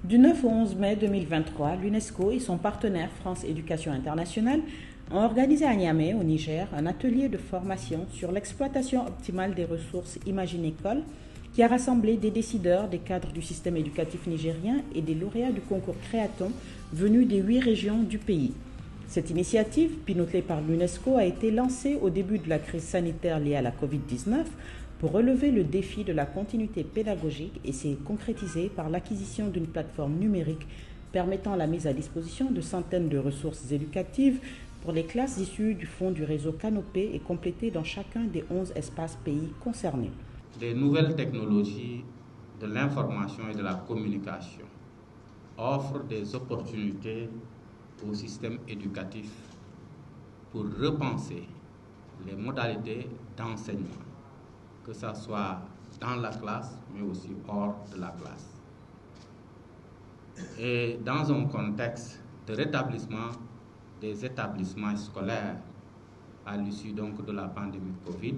Du 9 au 11 mai 2023, l'UNESCO et son partenaire France Éducation Internationale ont organisé à Niamey, au Niger, un atelier de formation sur l'exploitation optimale des ressources Imagine-École qui a rassemblé des décideurs, des cadres du système éducatif nigérien et des lauréats du concours Créaton venus des 8 régions du pays. Cette initiative, pilotée par l'UNESCO, a été lancée au début de la crise sanitaire liée à la Covid-19 pour relever le défi de la continuité pédagogique et s'est concrétisée par l'acquisition d'une plateforme numérique permettant la mise à disposition de centaines de ressources éducatives pour les classes issues du fonds du réseau Canopé et complétées dans chacun des 11 espaces pays concernés. Les nouvelles technologies de l'information et de la communication offrent des opportunités au système éducatif pour repenser les modalités d'enseignement, que ce soit dans la classe, mais aussi hors de la classe. Et dans un contexte de rétablissement des établissements scolaires à l'issue donc de la pandémie Covid,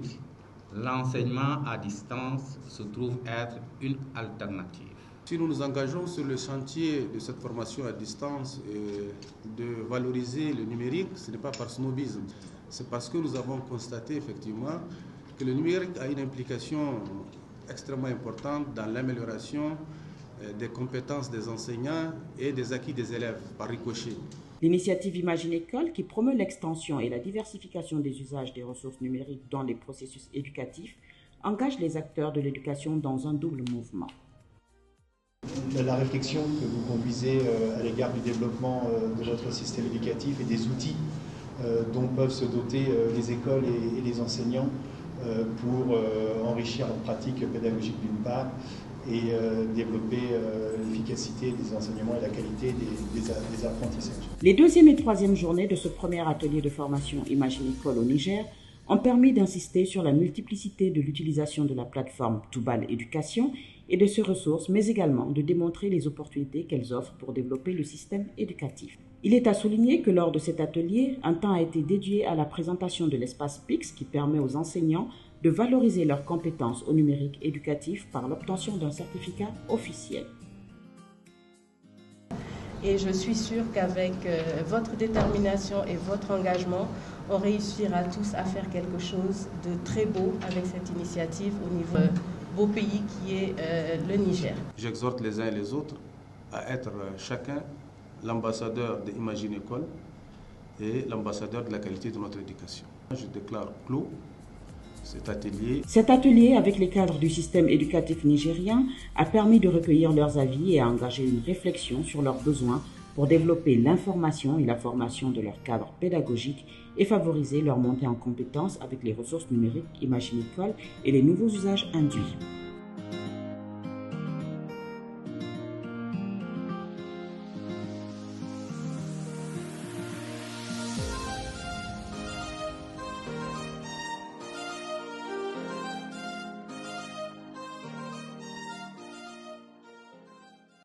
l'enseignement à distance se trouve être une alternative. Si nous nous engageons sur le chantier de cette formation à distance et de valoriser le numérique, ce n'est pas par snobisme, c'est parce que nous avons constaté effectivement que le numérique a une implication extrêmement importante dans l'amélioration des compétences des enseignants et des acquis des élèves par ricochet. L'initiative Imagine-École, qui promeut l'extension et la diversification des usages des ressources numériques dans les processus éducatifs, engage les acteurs de l'éducation dans un double mouvement. La réflexion que vous conduisez à l'égard du développement de votre système éducatif et des outils dont peuvent se doter les écoles et les enseignants pour enrichir leur pratique pédagogique d'une part et développer l'efficacité des enseignements et la qualité des apprentissages. Les deuxième et troisième journées de ce premier atelier de formation Imagine-École au Niger ont permis d'insister sur la multiplicité de l'utilisation de la plateforme Toubal Éducation et de ses ressources, mais également de démontrer les opportunités qu'elles offrent pour développer le système éducatif. Il est à souligner que lors de cet atelier, un temps a été dédié à la présentation de l'espace PIX qui permet aux enseignants de valoriser leurs compétences au numérique éducatif par l'obtention d'un certificat officiel. Et je suis sûre qu'avec votre détermination et votre engagement, on réussira tous à faire quelque chose de très beau avec cette initiative au niveau beau pays qui est le Niger. J'exhorte les uns et les autres à être chacun l'ambassadeur d'Imagine-École et l'ambassadeur de la qualité de notre éducation. Je déclare clos cet atelier. Cet atelier avec les cadres du système éducatif nigérien a permis de recueillir leurs avis et a engagé une réflexion sur leurs besoins pour développer l'information et la formation de leurs cadres pédagogiques et favoriser leur montée en compétences avec les ressources numériques Imagine-École et les nouveaux usages induits.